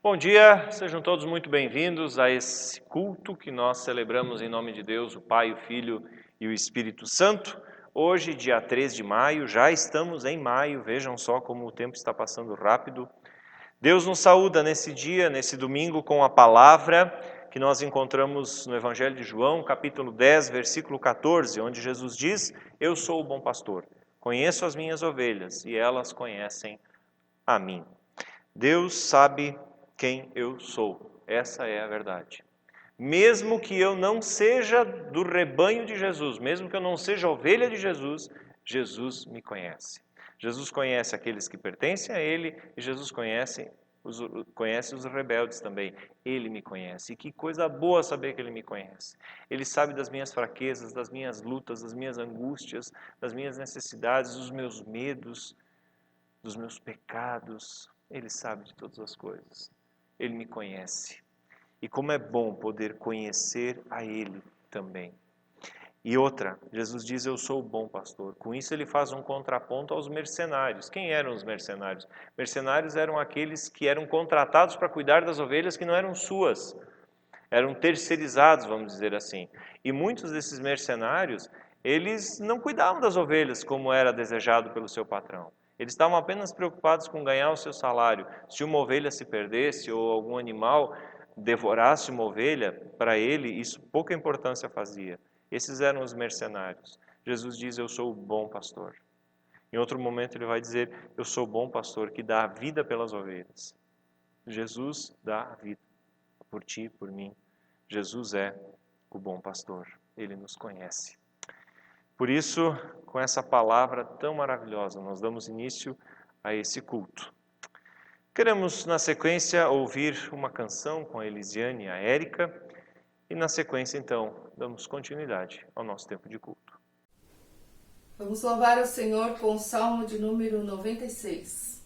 Bom dia, sejam todos muito bem-vindos a esse culto que nós celebramos em nome de Deus, o Pai, o Filho e o Espírito Santo. Hoje, dia 3 de maio, já estamos em maio, vejam só como o tempo está passando rápido. Deus nos saúda nesse dia, nesse domingo, com a palavra que nós encontramos no Evangelho de João, capítulo 10, versículo 14, onde Jesus diz: Eu sou o bom pastor, conheço as minhas ovelhas e elas conhecem a mim. Deus sabe quem eu sou, essa é a verdade. Mesmo que eu não seja do rebanho de Jesus, mesmo que eu não seja ovelha de Jesus, Jesus me conhece. Jesus conhece aqueles que pertencem a Ele e Jesus conhece os rebeldes também. Ele me conhece. E que coisa boa saber que Ele me conhece. Ele sabe das minhas fraquezas, das minhas lutas, das minhas angústias, das minhas necessidades, dos meus medos, dos meus pecados. Ele sabe de todas as coisas. Ele me conhece. E como é bom poder conhecer a Ele também. E outra, Jesus diz: eu sou o bom pastor. Com isso ele faz um contraponto aos mercenários. Quem eram os mercenários? Mercenários eram aqueles que eram contratados para cuidar das ovelhas que não eram suas. Eram terceirizados, vamos dizer assim. E muitos desses mercenários, eles não cuidavam das ovelhas como era desejado pelo seu patrão. Eles estavam apenas preocupados com ganhar o seu salário. Se uma ovelha se perdesse ou algum animal devorasse uma ovelha, para ele isso pouca importância fazia. Esses eram os mercenários. Jesus diz: eu sou o bom pastor. Em outro momento ele vai dizer: eu sou o bom pastor que dá a vida pelas ovelhas. Jesus dá a vida por ti, por mim. Jesus é o bom pastor. Ele nos conhece. Por isso, com essa palavra tão maravilhosa, nós damos início a esse culto. Queremos, na sequência, ouvir uma canção com a Elisiane e a Érica, e na sequência, então, damos continuidade ao nosso tempo de culto. Vamos louvar o Senhor com o Salmo de número 96.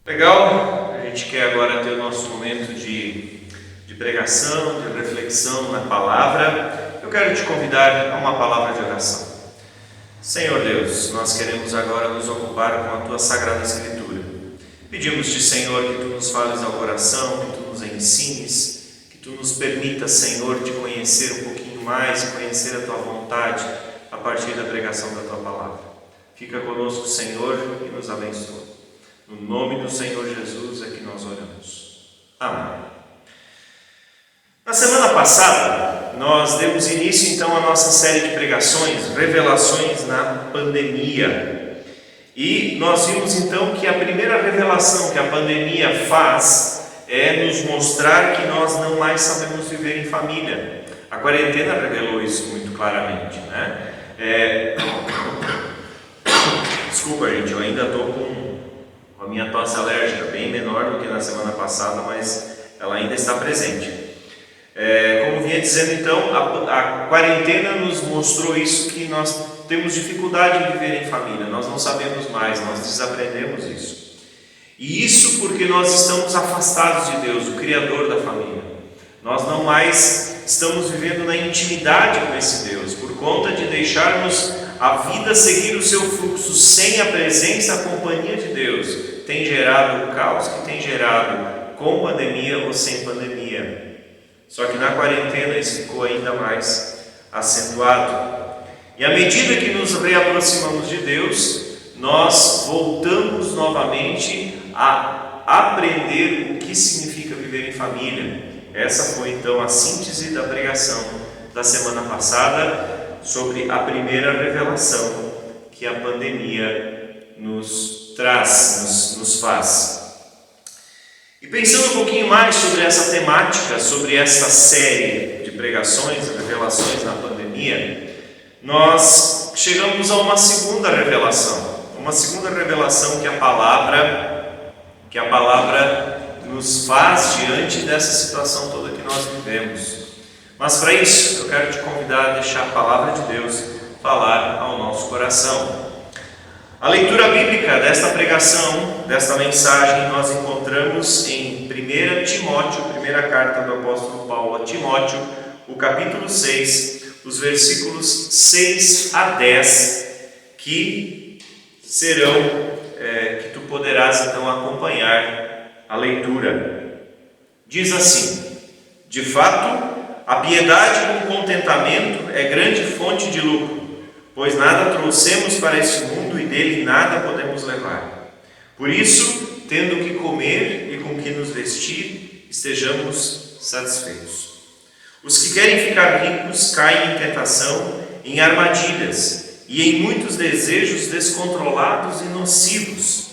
Legal, a gente quer agora ter o nosso momento de pregação, de reflexão na palavra. Eu quero te convidar a uma palavra de oração. Senhor Deus, nós queremos agora nos ocupar com a Tua Sagrada Escritura. Pedimos-te, Senhor, que Tu nos fales ao coração, que Tu nos ensines, que Tu nos permitas, Senhor, te conhecer um pouquinho mais, conhecer a Tua vontade a partir da pregação da Tua palavra. Fica conosco, Senhor, e nos abençoa. No nome do Senhor Jesus é que nós oramos. Amém. Na semana passada, nós demos início então à nossa série de pregações, Revelações na Pandemia. E nós vimos então que a primeira revelação que a pandemia faz é nos mostrar que nós não mais sabemos viver em família. A quarentena revelou isso muito claramente, né? Desculpa, gente, eu ainda estou com a minha tosse alérgica, bem menor do que na semana passada, mas ela ainda está presente. Como vinha dizendo então, a quarentena nos mostrou isso, que nós temos dificuldade em viver em família, nós não sabemos mais, nós desaprendemos isso. E isso porque nós estamos afastados de Deus, o Criador da família. Nós não mais estamos vivendo na intimidade com esse Deus, por conta de deixarmos a vida seguir o seu fluxo sem a presença, a companhia de Deus. Tem gerado o caos que tem gerado, com pandemia ou sem pandemia. Só que na quarentena isso ficou ainda mais acentuado. E à medida que nos reaproximamos de Deus, nós voltamos novamente a aprender o que significa viver em família. Essa foi então a síntese da pregação da semana passada sobre a primeira revelação que a pandemia nos traz, nos faz. E pensando um pouquinho mais sobre essa temática, sobre essa série de pregações, revelações na pandemia, nós chegamos a uma segunda revelação que a palavra nos faz diante dessa situação toda que nós vivemos. Mas para isso, eu quero te convidar a deixar a palavra de Deus falar ao nosso coração. A leitura bíblica desta pregação, desta mensagem, nós encontramos em 1 Timóteo, primeira carta do apóstolo Paulo a Timóteo, o capítulo 6, os versículos 6 a 10, que tu poderás então acompanhar a leitura. Diz assim: de fato, a piedade com contentamento é grande fonte de lucro, pois nada trouxemos para este mundo e dele nada podemos levar. Por isso, tendo o que comer e com o que nos vestir, estejamos satisfeitos. Os que querem ficar ricos caem em tentação, em armadilhas e em muitos desejos descontrolados e nocivos,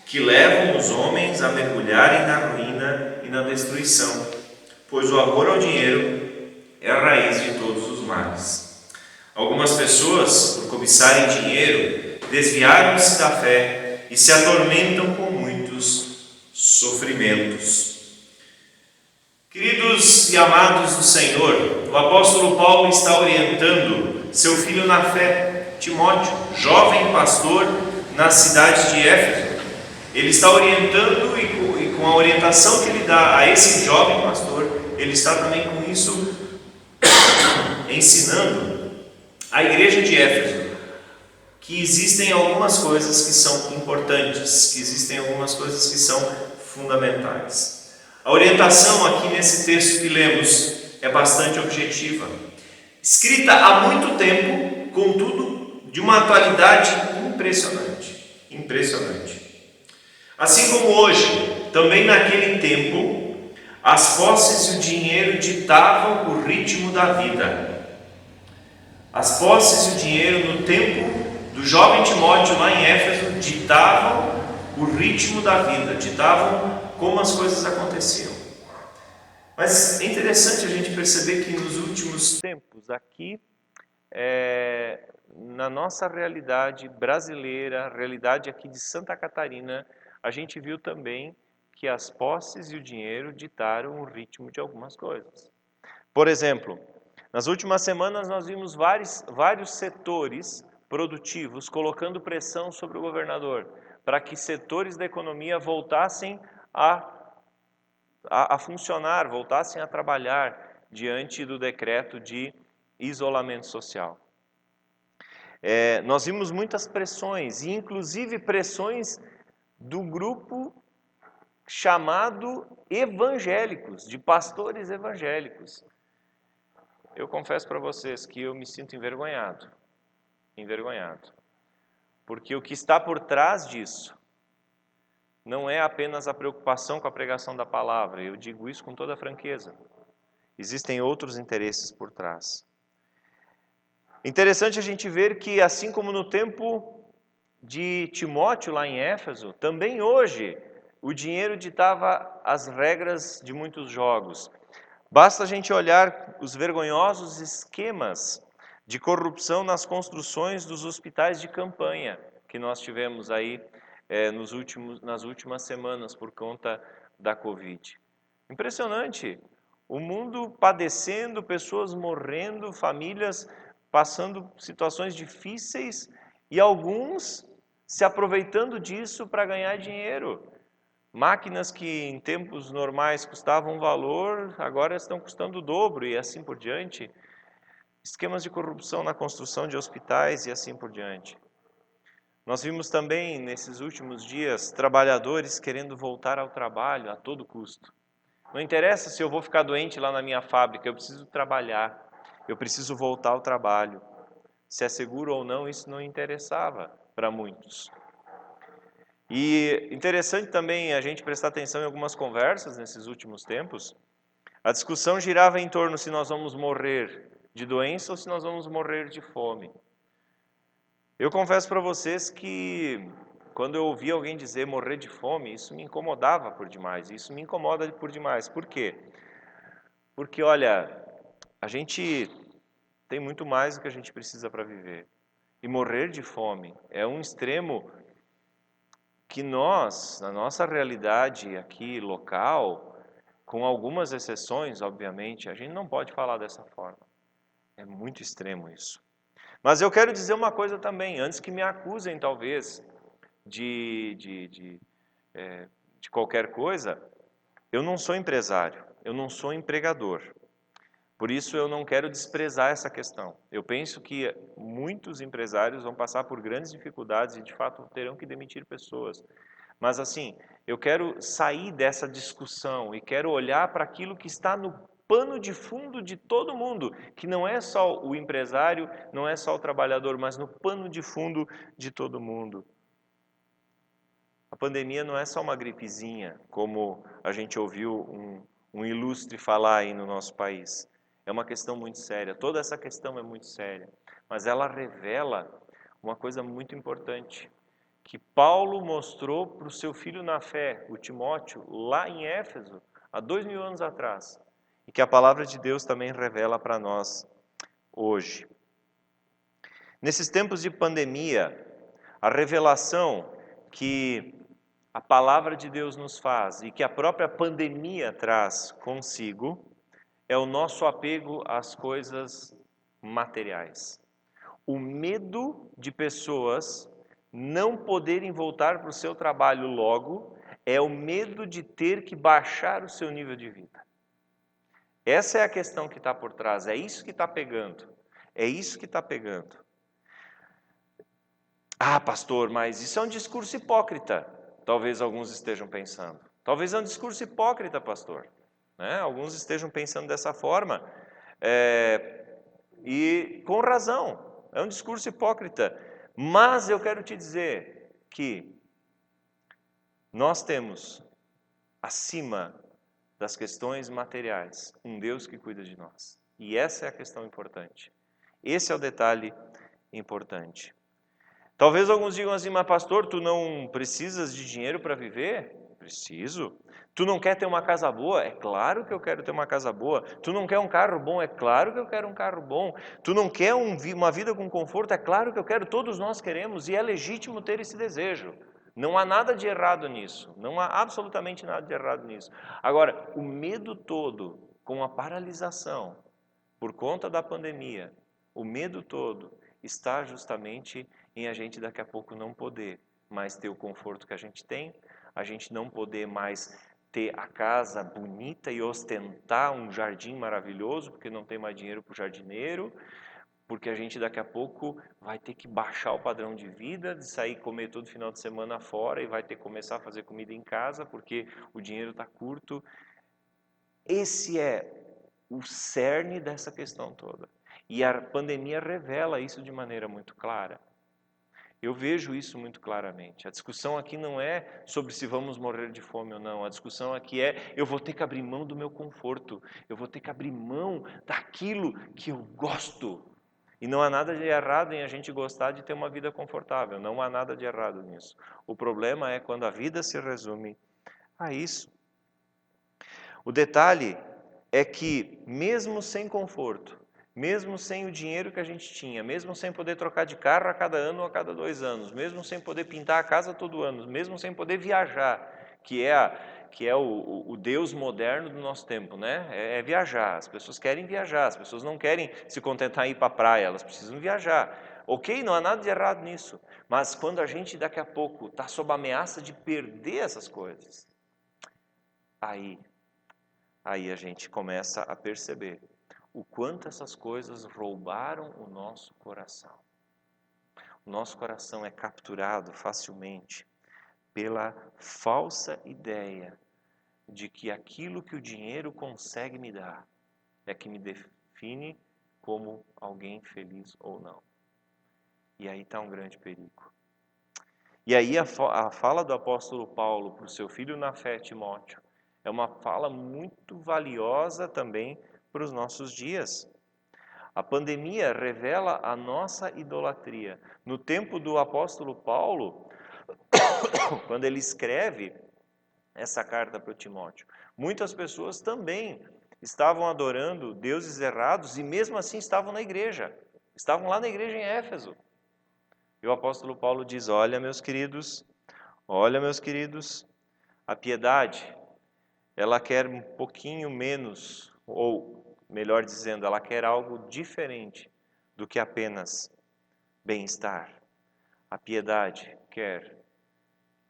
que levam os homens a mergulharem na ruína e na destruição, pois o amor ao dinheiro é a raiz de todos os males. Algumas pessoas, por cobiçarem dinheiro, desviaram-se da fé e se atormentam com muitos sofrimentos. Queridos e amados do Senhor, o apóstolo Paulo está orientando seu filho na fé, Timóteo, jovem pastor na cidade de Éfeso. Ele está orientando e com a orientação que ele dá a esse jovem pastor, ele está também com isso ensinando a igreja de Éfeso que existem algumas coisas que são importantes, que existem algumas coisas que são fundamentais. A orientação aqui nesse texto que lemos é bastante objetiva, escrita há muito tempo, contudo de uma atualidade impressionante. Assim como hoje, também naquele tempo, as posses e o dinheiro ditavam o ritmo da vida. As posses e o dinheiro no tempo do jovem Timóteo lá em Éfeso ditavam o ritmo da vida, ditavam como as coisas aconteciam. Mas é interessante a gente perceber que nos últimos tempos aqui, na nossa realidade brasileira, realidade aqui de Santa Catarina, a gente viu também que as posses e o dinheiro ditaram o ritmo de algumas coisas. Por exemplo, nas últimas semanas nós vimos vários setores produtivos colocando pressão sobre o governador para que setores da economia voltassem a funcionar, voltassem a trabalhar diante do decreto de isolamento social. Nós vimos muitas pressões, e inclusive pressões do grupo chamado evangélicos, de pastores evangélicos. Eu confesso para vocês que eu me sinto envergonhado, porque o que está por trás disso não é apenas a preocupação com a pregação da palavra, eu digo isso com toda franqueza. Existem outros interesses por trás. Interessante a gente ver que, assim como no tempo de Timóteo lá em Éfeso, também hoje o dinheiro ditava as regras de muitos jogos. Basta a gente olhar os vergonhosos esquemas de corrupção nas construções dos hospitais de campanha que nós tivemos aí nas últimas semanas por conta da Covid. Impressionante, o mundo padecendo, pessoas morrendo, famílias passando situações difíceis e alguns se aproveitando disso para ganhar dinheiro. Máquinas que em tempos normais custavam um valor, agora estão custando o dobro e assim por diante. Esquemas de corrupção na construção de hospitais e assim por diante. Nós vimos também, nesses últimos dias, trabalhadores querendo voltar ao trabalho a todo custo. Não interessa se eu vou ficar doente lá na minha fábrica, eu preciso trabalhar, eu preciso voltar ao trabalho. Se é seguro ou não, isso não interessava para muitos. E interessante também a gente prestar atenção em algumas conversas nesses últimos tempos. A discussão girava em torno se nós vamos morrer de doença ou se nós vamos morrer de fome. Eu confesso para vocês que quando eu ouvi alguém dizer morrer de fome, isso me incomodava por demais, isso me incomoda por demais. Por quê? Porque, olha, a gente tem muito mais do que a gente precisa para viver. E morrer de fome é um extremo que nós, na nossa realidade aqui local, com algumas exceções, obviamente, a gente não pode falar dessa forma. É muito extremo isso. Mas eu quero dizer uma coisa também, antes que me acusem, talvez, de qualquer coisa, eu não sou empresário, eu não sou empregador. Por isso eu não quero desprezar essa questão. Eu penso que muitos empresários vão passar por grandes dificuldades e, de fato, terão que demitir pessoas. Mas, assim, eu quero sair dessa discussão e quero olhar para aquilo que está no pano de fundo de todo mundo, que não é só o empresário, não é só o trabalhador, mas no pano de fundo de todo mundo. A pandemia não é só uma gripezinha, como a gente ouviu um ilustre falar aí no nosso país. É uma questão muito séria, toda essa questão é muito séria, mas ela revela uma coisa muito importante, que Paulo mostrou para o seu filho na fé, o Timóteo, lá em Éfeso, há 2000 anos atrás, e que a palavra de Deus também revela para nós hoje. Nesses tempos de pandemia, a revelação que a palavra de Deus nos faz e que a própria pandemia traz consigo é o nosso apego às coisas materiais. O medo de pessoas não poderem voltar para o seu trabalho logo é o medo de ter que baixar o seu nível de vida. Essa é a questão que está por trás, é isso que está pegando. É isso que está pegando. Ah, pastor, mas isso é um discurso hipócrita. Talvez alguns estejam pensando. Talvez é um discurso hipócrita, pastor. Né? Alguns estejam pensando dessa forma. E com razão. É um discurso hipócrita. Mas eu quero te dizer que nós temos, acima das questões materiais, um Deus que cuida de nós. E essa é a questão importante. Esse é o detalhe importante. Talvez alguns digam assim, mas pastor, tu não precisas de dinheiro para viver? Preciso. Tu não quer ter uma casa boa? É claro que eu quero ter uma casa boa. Tu não quer um carro bom? É claro que eu quero um carro bom. Tu não quer uma vida com conforto? É claro que eu quero. Todos nós queremos e é legítimo ter esse desejo. Não há nada de errado nisso. Não há absolutamente nada de errado nisso. Agora, o medo todo com a paralisação por conta da pandemia, o medo todo está justamente em a gente daqui a pouco não poder mais ter o conforto que a gente tem, a gente não poder mais ter a casa bonita e ostentar um jardim maravilhoso, porque não tem mais dinheiro para o jardineiro, porque a gente daqui a pouco vai ter que baixar o padrão de vida, de sair comer todo final de semana fora e vai ter que começar a fazer comida em casa, porque o dinheiro está curto. Esse é o cerne dessa questão toda. E a pandemia revela isso de maneira muito clara. Eu vejo isso muito claramente. A discussão aqui não é sobre se vamos morrer de fome ou não. A discussão aqui é, eu vou ter que abrir mão do meu conforto. Eu vou ter que abrir mão daquilo que eu gosto. E não há nada de errado em a gente gostar de ter uma vida confortável. Não há nada de errado nisso. O problema é quando a vida se resume a isso. O detalhe é que, mesmo sem conforto, mesmo sem o dinheiro que a gente tinha, mesmo sem poder trocar de carro a cada ano ou a cada 2 anos, mesmo sem poder pintar a casa todo ano, mesmo sem poder viajar, que é o Deus moderno do nosso tempo, né? É viajar. As pessoas querem viajar, as pessoas não querem se contentar em ir para a praia, elas precisam viajar. Ok, não há nada de errado nisso, mas quando a gente daqui a pouco está sob a ameaça de perder essas coisas, aí a gente começa a perceber o quanto essas coisas roubaram o nosso coração. O nosso coração é capturado facilmente pela falsa ideia de que aquilo que o dinheiro consegue me dar é que me define como alguém feliz ou não. E aí está um grande perigo. E aí a fala do apóstolo Paulo para o seu filho na fé, Timóteo, é uma fala muito valiosa também para os nossos dias. A pandemia revela a nossa idolatria. No tempo do apóstolo Paulo, quando ele escreve essa carta para o Timóteo, muitas pessoas também estavam adorando deuses errados e mesmo assim estavam na igreja. Estavam lá na igreja em Éfeso. E o apóstolo Paulo diz: olha, meus queridos, a piedade, ela quer um pouquinho menos, ou melhor dizendo, ela quer algo diferente do que apenas bem-estar. A piedade quer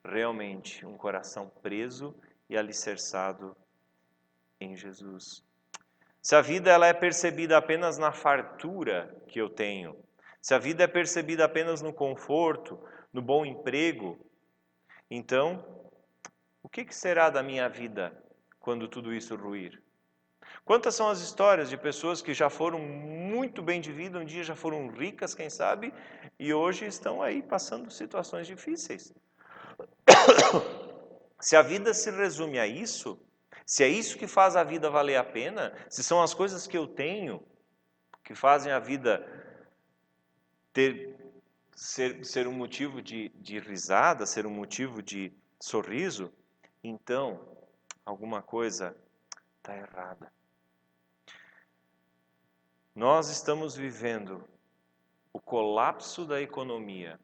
realmente um coração preso e alicerçado em Jesus. Se a vida ela é percebida apenas na fartura que eu tenho, se a vida é percebida apenas no conforto, no bom emprego, então, o que será da minha vida quando tudo isso ruir? Quantas são as histórias de pessoas que já foram muito bem de vida, um dia já foram ricas, quem sabe, e hoje estão aí passando situações difíceis. Se a vida se resume a isso, se é isso que faz a vida valer a pena, se são as coisas que eu tenho que fazem a vida ser um motivo de risada, ser um motivo de sorriso, então alguma coisa está errada. Nós estamos vivendo o colapso da economia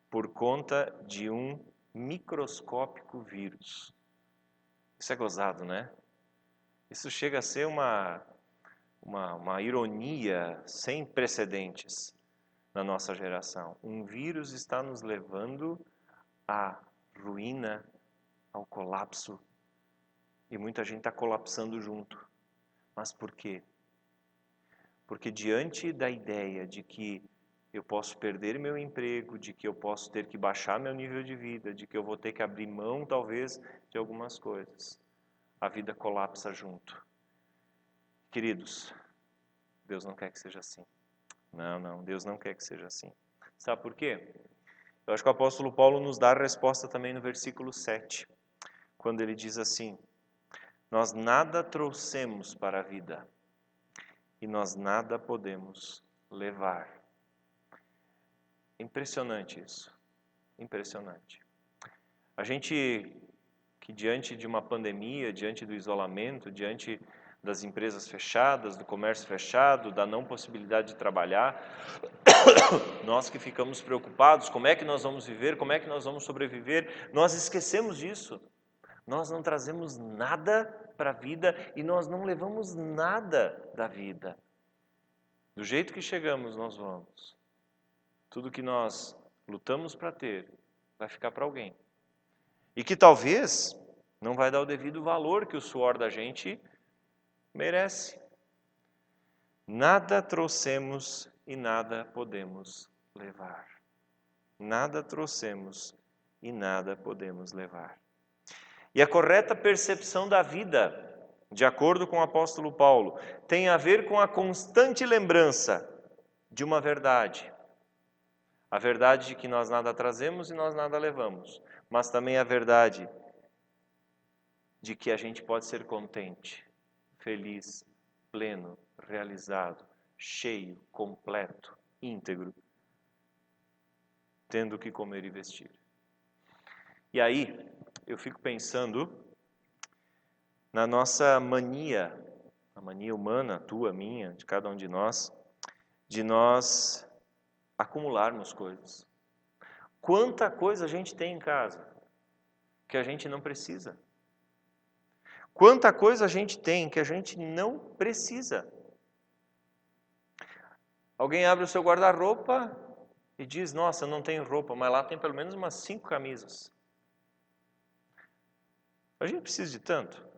por conta de um microscópico vírus. Isso é gozado, né? Isso chega a ser uma ironia sem precedentes na nossa geração. Um vírus está nos levando à ruína, ao colapso, e muita gente está colapsando junto. Mas por quê? Porque diante da ideia de que eu posso perder meu emprego, de que eu posso ter que baixar meu nível de vida, de que eu vou ter que abrir mão, talvez, de algumas coisas, a vida colapsa junto. Queridos, Deus não quer que seja assim. Não, Deus não quer que seja assim. Sabe por quê? Eu acho que o apóstolo Paulo nos dá a resposta também no versículo 7, quando ele diz assim: nós nada trouxemos para a vida e nós nada podemos levar. Impressionante isso, impressionante. A gente que diante de uma pandemia, diante do isolamento, diante das empresas fechadas, do comércio fechado, da não possibilidade de trabalhar, nós que ficamos preocupados, como é que nós vamos viver, como é que nós vamos sobreviver, nós esquecemos disso. Nós não trazemos nada para a vida e nós não levamos nada da vida. Do jeito que chegamos, nós vamos. Tudo que nós lutamos para ter vai ficar para alguém. E que talvez não vai dar o devido valor que o suor da gente merece. Nada trouxemos e nada podemos levar. Nada trouxemos e nada podemos levar. E a correta percepção da vida, de acordo com o apóstolo Paulo, tem a ver com a constante lembrança de uma verdade. A verdade de que nós nada trazemos e nós nada levamos, mas também a verdade de que a gente pode ser contente, feliz, pleno, realizado, cheio, completo, íntegro, tendo o que comer e vestir. E aí, eu fico pensando na nossa mania, a mania humana, tua, minha, de cada um de nós acumularmos coisas. Quanta coisa a gente tem em casa que a gente não precisa. Quanta coisa a gente tem que a gente não precisa. Alguém abre o seu guarda-roupa e diz, nossa, não tenho roupa, mas lá tem pelo menos umas 5 camisas. A gente precisa de tanto.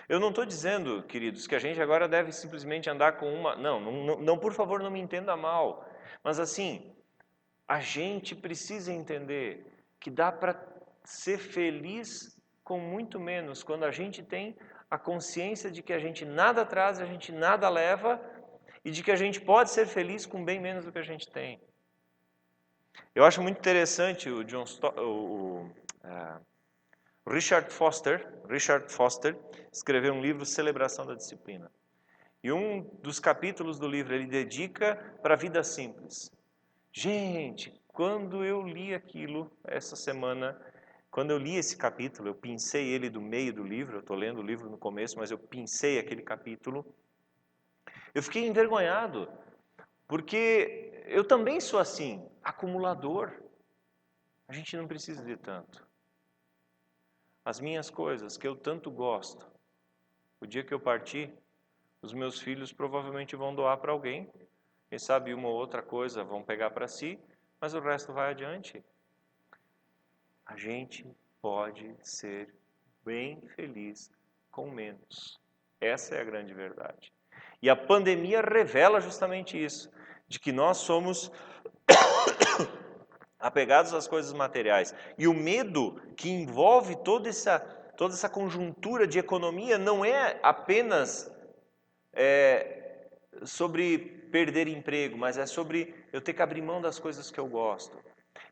Eu não estou dizendo, queridos, que a gente agora deve simplesmente andar com uma... Não, por favor, não me entenda mal. Mas assim, a gente precisa entender que dá para ser feliz com muito menos, quando a gente tem a consciência de que a gente nada traz, a gente nada leva, e de que a gente pode ser feliz com bem menos do que a gente tem. Eu acho muito interessante o Richard Foster escreveu um livro, Celebração da Disciplina. E um dos capítulos do livro ele dedica para a vida simples. Gente, quando eu li aquilo essa semana, quando eu li esse capítulo, eu pincei ele do meio do livro, eu estou lendo o livro no começo, mas eu pincei aquele capítulo, eu fiquei envergonhado, porque eu também sou assim, acumulador. A gente não precisa de tanto. As minhas coisas que eu tanto gosto, o dia que eu partir, os meus filhos provavelmente vão doar para alguém. Quem sabe uma ou outra coisa vão pegar para si, mas o resto vai adiante. A gente pode ser bem feliz com menos. Essa é a grande verdade. E a pandemia revela justamente isso, de que nós somos apegados às coisas materiais. E o medo que envolve toda essa conjuntura de economia não é apenas sobre perder emprego, mas é sobre eu ter que abrir mão das coisas que eu gosto.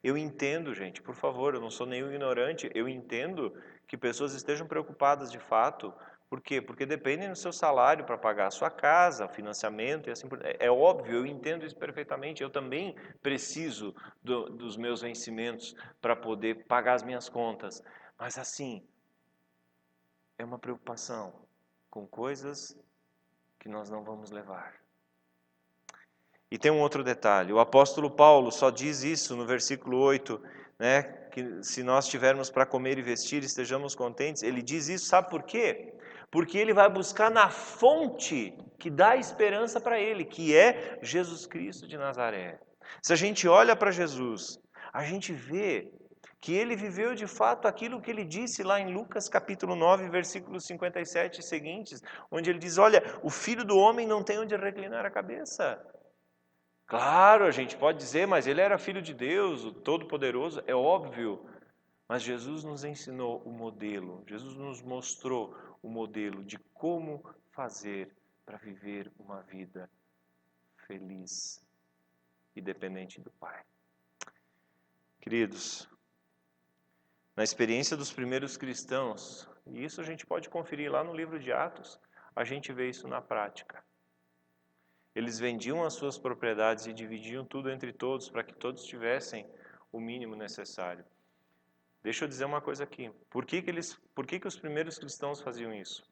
Eu entendo, gente, por favor, eu não sou nenhum ignorante, eu entendo que pessoas estejam preocupadas de fato. Por quê? Porque dependem do seu salário para pagar a sua casa, financiamento e assim por diante. É óbvio, eu entendo isso perfeitamente. Eu também preciso dos meus vencimentos para poder pagar as minhas contas. Mas assim, é uma preocupação com coisas que nós não vamos levar. E tem um outro detalhe, o apóstolo Paulo só diz isso no versículo 8, né, que se nós tivermos para comer e vestir, estejamos contentes. Ele diz isso, sabe por quê? Porque ele vai buscar na fonte que dá esperança para ele, que é Jesus Cristo de Nazaré. Se a gente olha para Jesus, a gente vê que ele viveu de fato aquilo que ele disse lá em Lucas capítulo 9, versículos 57 e seguintes, onde ele diz, olha, o Filho do Homem não tem onde reclinar a cabeça. Claro, a gente pode dizer, mas ele era filho de Deus, o Todo-Poderoso, é óbvio. Mas Jesus nos ensinou o modelo, Jesus nos mostrou o modelo de como fazer para viver uma vida feliz e dependente do Pai. Queridos, na experiência dos primeiros cristãos, e isso a gente pode conferir lá no livro de Atos, a gente vê isso na prática. Eles vendiam as suas propriedades e dividiam tudo entre todos para que todos tivessem o mínimo necessário. Deixa eu dizer uma coisa aqui. Por que os primeiros cristãos faziam isso?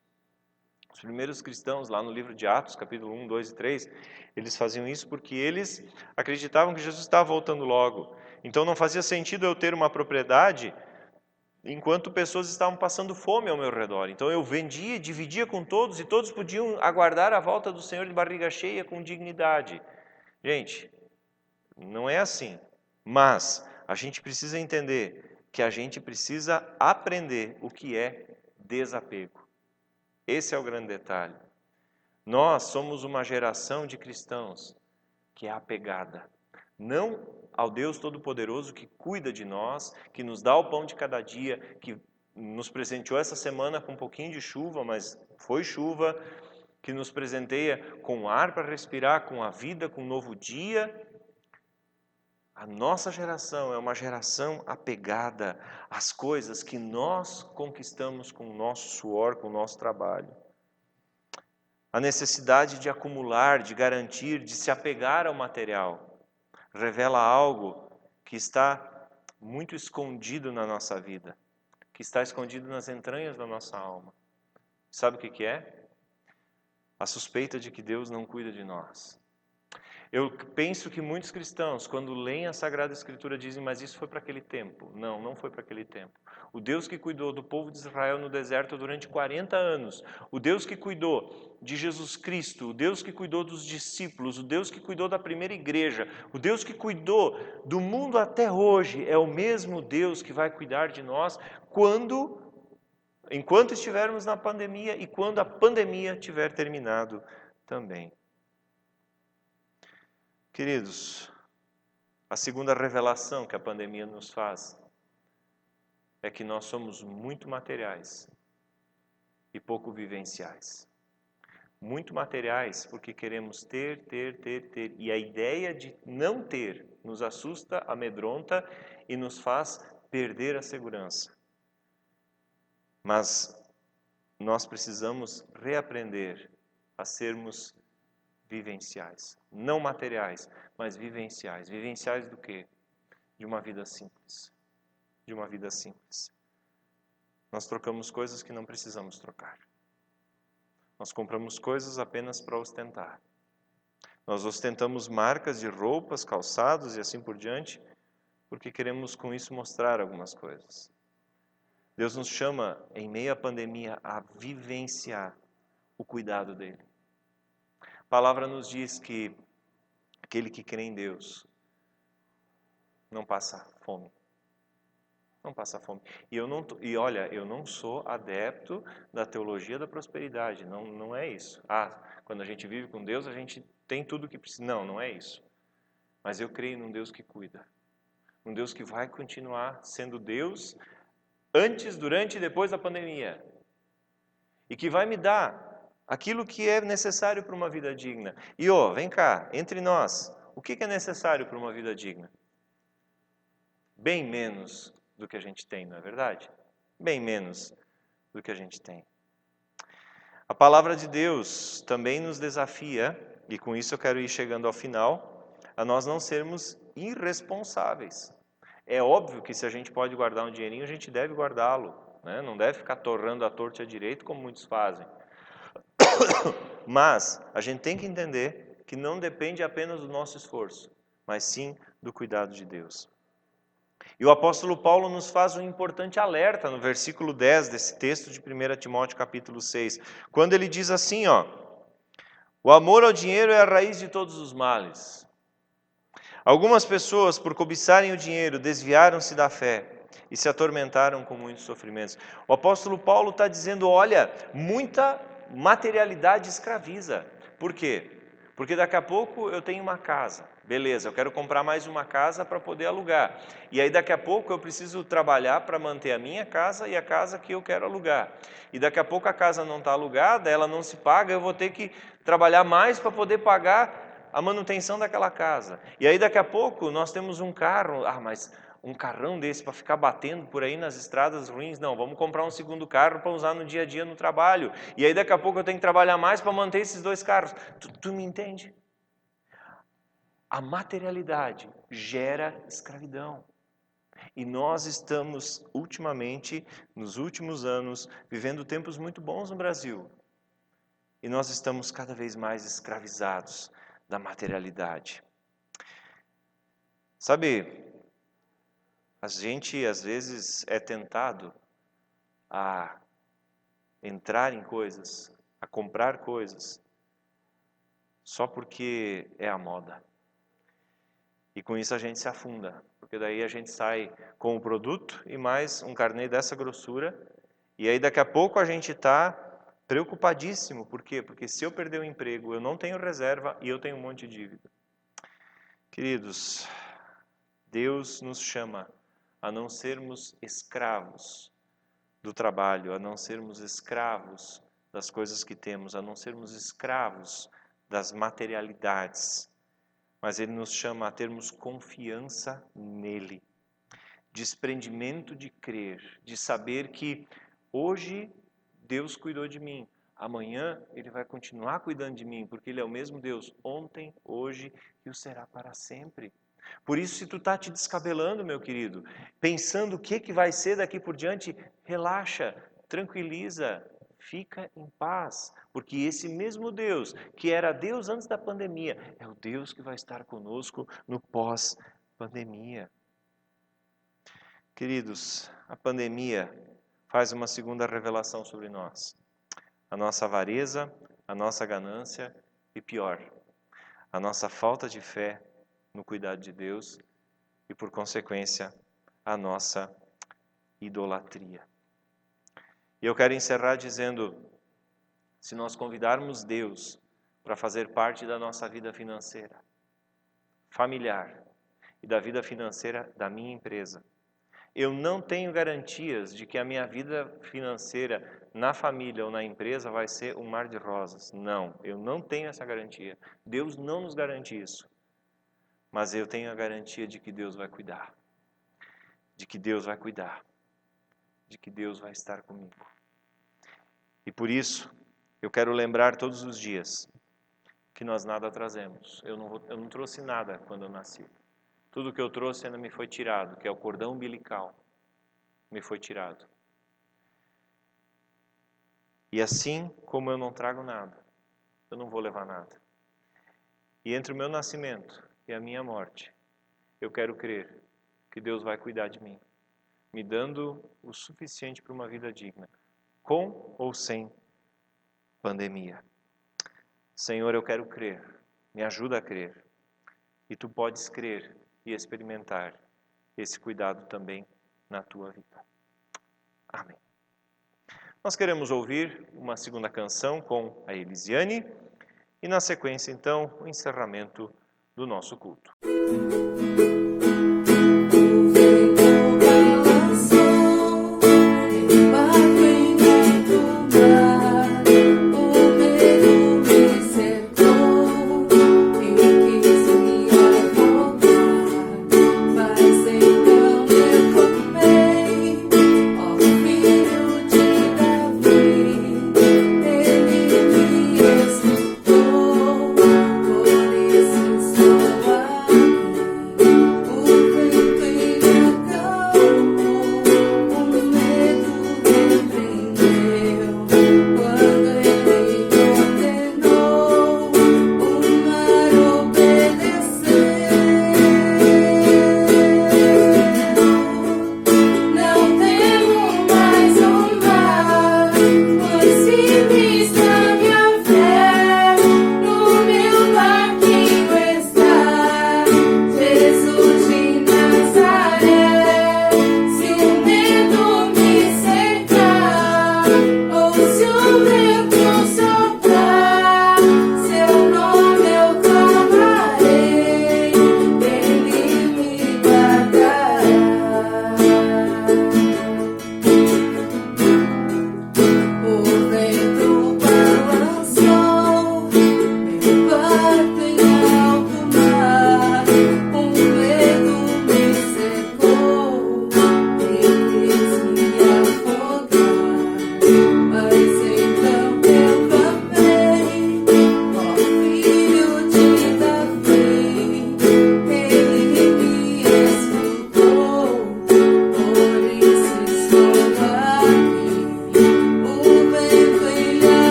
Os primeiros cristãos, lá no livro de Atos, capítulo 1, 2 e 3, eles faziam isso porque eles acreditavam que Jesus estava voltando logo. Então não fazia sentido eu ter uma propriedade enquanto pessoas estavam passando fome ao meu redor. Então eu vendia, dividia com todos e todos podiam aguardar a volta do Senhor de barriga cheia com dignidade. Gente, não é assim. Mas a gente precisa entender que a gente precisa aprender o que é desapego. Esse é o grande detalhe. Nós somos uma geração de cristãos que é apegada. Não ao Deus Todo-Poderoso que cuida de nós, que nos dá o pão de cada dia, que nos presenteou essa semana com um pouquinho de chuva, mas foi chuva, que nos presenteia com ar para respirar, com a vida, com um novo dia. A nossa geração é uma geração apegada às coisas que nós conquistamos com o nosso suor, com o nosso trabalho. A necessidade de acumular, de garantir, de se apegar ao material revela algo que está muito escondido na nossa vida, que está escondido nas entranhas da nossa alma. Sabe o que é? a suspeita de que Deus não cuida de nós. Eu penso que muitos cristãos, quando leem a Sagrada Escritura, dizem, mas isso foi para aquele tempo. Não, não foi para aquele tempo. O Deus que cuidou do povo de Israel no deserto durante 40 anos, o Deus que cuidou de Jesus Cristo, o Deus que cuidou dos discípulos, o Deus que cuidou da primeira igreja, o Deus que cuidou do mundo até hoje, é o mesmo Deus que vai cuidar de nós enquanto estivermos na pandemia e quando a pandemia tiver terminado também. Queridos, a segunda revelação que a pandemia nos faz é que nós somos muito materiais e pouco vivenciais. Muito materiais porque queremos ter. E a ideia de não ter nos assusta, amedronta e nos faz perder a segurança. Mas nós precisamos reaprender a sermos vivenciais. Não materiais, mas vivenciais. Vivenciais do quê? De uma vida simples. De uma vida simples. Nós trocamos coisas que não precisamos trocar. Nós compramos coisas apenas para ostentar. Nós ostentamos marcas de roupas, calçados e assim por diante, porque queremos com isso mostrar algumas coisas. Deus nos chama, em meio à pandemia, a vivenciar o cuidado dele. A palavra nos diz que aquele que crê em Deus não passa fome. Não passa fome. E olha, eu não sou adepto da teologia da prosperidade. Não é isso. Quando a gente vive com Deus, a gente tem tudo o que precisa. Não é isso. Mas eu creio num Deus que cuida. Um Deus que vai continuar sendo Deus antes, durante e depois da pandemia. E que vai me dar aquilo que é necessário para uma vida digna. E vem cá, entre nós, o que é necessário para uma vida digna? Bem menos do que a gente tem, não é verdade? Bem menos do que a gente tem. A palavra de Deus também nos desafia, e com isso eu quero ir chegando ao final, a nós não sermos irresponsáveis. É óbvio que se a gente pode guardar um dinheirinho, a gente deve guardá-lo, né? Não deve ficar torrando à torta e à direita, como muitos fazem. Mas a gente tem que entender que não depende apenas do nosso esforço, mas sim do cuidado de Deus. E o apóstolo Paulo nos faz um importante alerta no versículo 10 desse texto de 1 Timóteo capítulo 6, quando ele diz assim, o amor ao dinheiro é a raiz de todos os males. Algumas pessoas, por cobiçarem o dinheiro, desviaram-se da fé e se atormentaram com muitos sofrimentos. O apóstolo Paulo está dizendo, olha, muita materialidade escraviza. Por quê? Porque daqui a pouco eu tenho uma casa. Beleza, eu quero comprar mais uma casa para poder alugar. E aí daqui a pouco eu preciso trabalhar para manter a minha casa e a casa que eu quero alugar. E daqui a pouco a casa não está alugada, ela não se paga, eu vou ter que trabalhar mais para poder pagar a manutenção daquela casa. E aí daqui a pouco nós temos um carro, mas um carrão desse para ficar batendo por aí nas estradas ruins, não, vamos comprar um segundo carro para usar no dia a dia no trabalho. E aí daqui a pouco eu tenho que trabalhar mais para manter esses dois carros. Tu me entende? A materialidade gera escravidão. E nós estamos ultimamente, nos últimos anos, vivendo tempos muito bons no Brasil. E nós estamos cada vez mais escravizados da materialidade. Sabe, a gente às vezes é tentado a entrar em coisas, a comprar coisas, só porque é a moda. E com isso a gente se afunda, porque daí a gente sai com o produto e mais um carnê dessa grossura, e aí daqui a pouco a gente está preocupadíssimo. Por quê? Porque se eu perder o emprego, eu não tenho reserva e eu tenho um monte de dívida. Queridos, Deus nos chama a não sermos escravos do trabalho, a não sermos escravos das coisas que temos, a não sermos escravos das materialidades. Mas Ele nos chama a termos confiança nele, desprendimento de crer, de saber que hoje Deus cuidou de mim, amanhã Ele vai continuar cuidando de mim, porque Ele é o mesmo Deus ontem, hoje e o será para sempre. Por isso, se tu está te descabelando, meu querido, pensando o que vai ser daqui por diante, relaxa, tranquiliza, Fica em paz, porque esse mesmo Deus, que era Deus antes da pandemia, é o Deus que vai estar conosco no pós-pandemia. Queridos, a pandemia faz uma segunda revelação sobre nós. A nossa avareza, a nossa ganância e pior, a nossa falta de fé no cuidado de Deus e, por consequência, a nossa idolatria. E eu quero encerrar dizendo, se nós convidarmos Deus para fazer parte da nossa vida financeira, familiar e da vida financeira da minha empresa, eu não tenho garantias de que a minha vida financeira na família ou na empresa vai ser um mar de rosas. Não, eu não tenho essa garantia. Deus não nos garante isso. Mas eu tenho a garantia de que Deus vai cuidar. De que Deus vai cuidar. De que Deus vai estar comigo. E por isso, eu quero lembrar todos os dias que nós nada trazemos. Eu não trouxe nada quando eu nasci. Tudo que eu trouxe ainda me foi tirado, que é o cordão umbilical, me foi tirado. E assim como eu não trago nada, eu não vou levar nada. E entre o meu nascimento e a minha morte, eu quero crer que Deus vai cuidar de mim, me dando o suficiente para uma vida digna, com ou sem pandemia. Senhor, eu quero crer, me ajuda a crer. E tu podes crer e experimentar esse cuidado também na tua vida. Amém. Nós queremos ouvir uma segunda canção com a Elisiane e na sequência, então, o encerramento do nosso culto.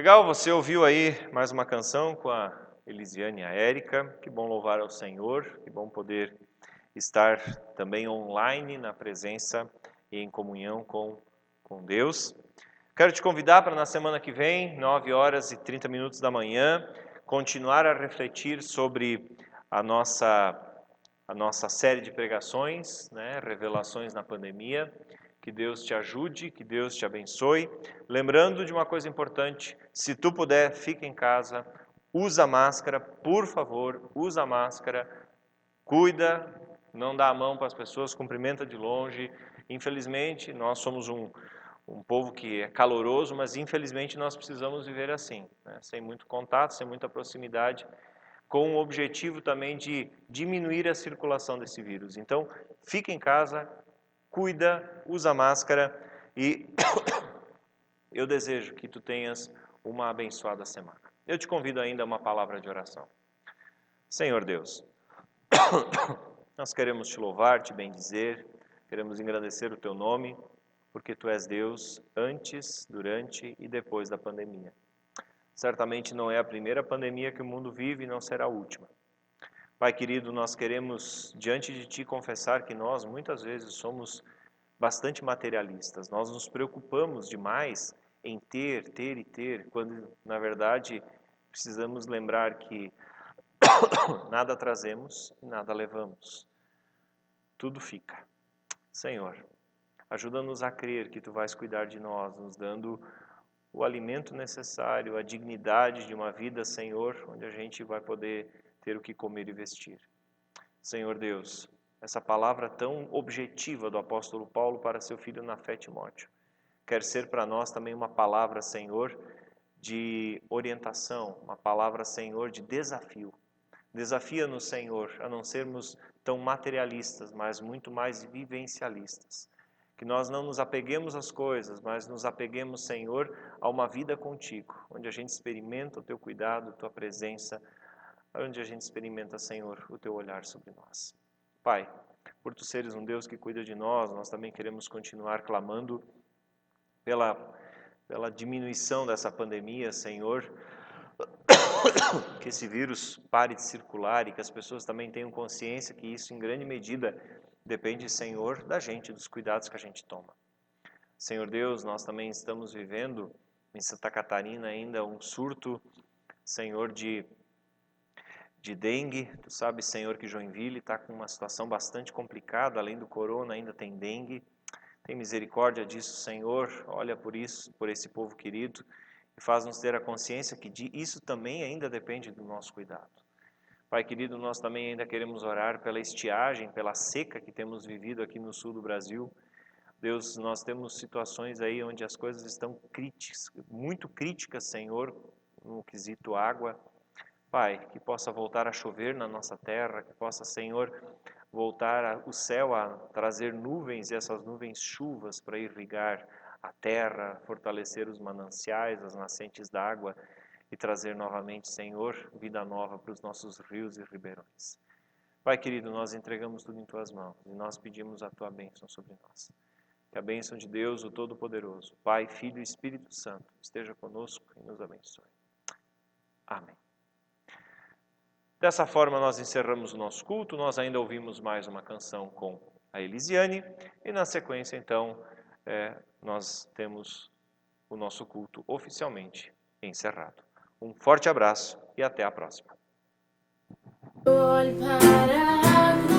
Legal, você ouviu aí mais uma canção com a Elisiane e a Érica. Que bom louvar ao Senhor, que bom poder estar também online na presença e em comunhão com Deus. Quero te convidar para na semana que vem, 9h30 da manhã, continuar a refletir sobre a nossa a nossa série de pregações, né, Revelações na Pandemia. Que Deus te ajude, que Deus te abençoe. Lembrando de uma coisa importante, se tu puder, fica em casa, usa máscara, por favor, usa máscara, cuida, não dá a mão para as pessoas, cumprimenta de longe. Infelizmente, nós somos um povo que é caloroso, mas infelizmente nós precisamos viver assim, né? Sem muito contato, sem muita proximidade, com o objetivo também de diminuir a circulação desse vírus. Então, fica em casa, cuida, usa máscara e eu desejo que tu tenhas uma abençoada semana. Eu te convido ainda a uma palavra de oração. Senhor Deus, nós queremos te louvar, te bendizer, queremos engrandecer o teu nome, porque tu és Deus antes, durante e depois da pandemia. Certamente não é a primeira pandemia que o mundo vive e não será a última. Pai querido, nós queremos diante de ti confessar que nós muitas vezes somos bastante materialistas. Nós nos preocupamos demais em ter, quando na verdade precisamos lembrar que nada trazemos e nada levamos. Tudo fica. Senhor, ajuda-nos a crer que tu vais cuidar de nós, nos dando o alimento necessário, a dignidade de uma vida, Senhor, onde a gente vai poder ter o que comer e vestir. Senhor Deus, essa palavra tão objetiva do apóstolo Paulo para seu filho na fé, Timóteo, quer ser para nós também uma palavra, Senhor, de orientação, uma palavra, Senhor, de desafio. Desafia-nos, Senhor, a não sermos tão materialistas, mas muito mais vivencialistas. Que nós não nos apeguemos às coisas, mas nos apeguemos, Senhor, a uma vida contigo, onde a gente experimenta o teu cuidado, a tua presença, onde a gente experimenta, Senhor, o teu olhar sobre nós. Pai, por tu seres um Deus que cuida de nós, nós também queremos continuar clamando pela diminuição dessa pandemia, Senhor, que esse vírus pare de circular e que as pessoas também tenham consciência que isso, em grande medida, depende, Senhor, da gente, dos cuidados que a gente toma. Senhor Deus, nós também estamos vivendo em Santa Catarina ainda um surto, Senhor, de dengue. Tu sabes, Senhor, que Joinville está com uma situação bastante complicada, além do corona ainda tem dengue. Tem misericórdia disso, Senhor, olha por isso, por esse povo querido, e faz-nos ter a consciência que isso também ainda depende do nosso cuidado. Pai querido, nós também ainda queremos orar pela estiagem, pela seca que temos vivido aqui no sul do Brasil. Deus, nós temos situações aí onde as coisas estão críticas, muito críticas, Senhor, no quesito água. Pai, que possa voltar a chover na nossa terra, que possa, Senhor, voltar o céu a trazer nuvens e essas nuvens chuvas para irrigar a terra, fortalecer os mananciais, as nascentes d'água e trazer novamente, Senhor, vida nova para os nossos rios e ribeirões. Pai querido, nós entregamos tudo em Tuas mãos e nós pedimos a Tua bênção sobre nós. Que a bênção de Deus, o Todo-Poderoso, Pai, Filho e Espírito Santo, esteja conosco e nos abençoe. Amém. Dessa forma nós encerramos o nosso culto, nós ainda ouvimos mais uma canção com a Elisiane e na sequência então nós temos o nosso culto oficialmente encerrado. Um forte abraço e até a próxima. Olhe para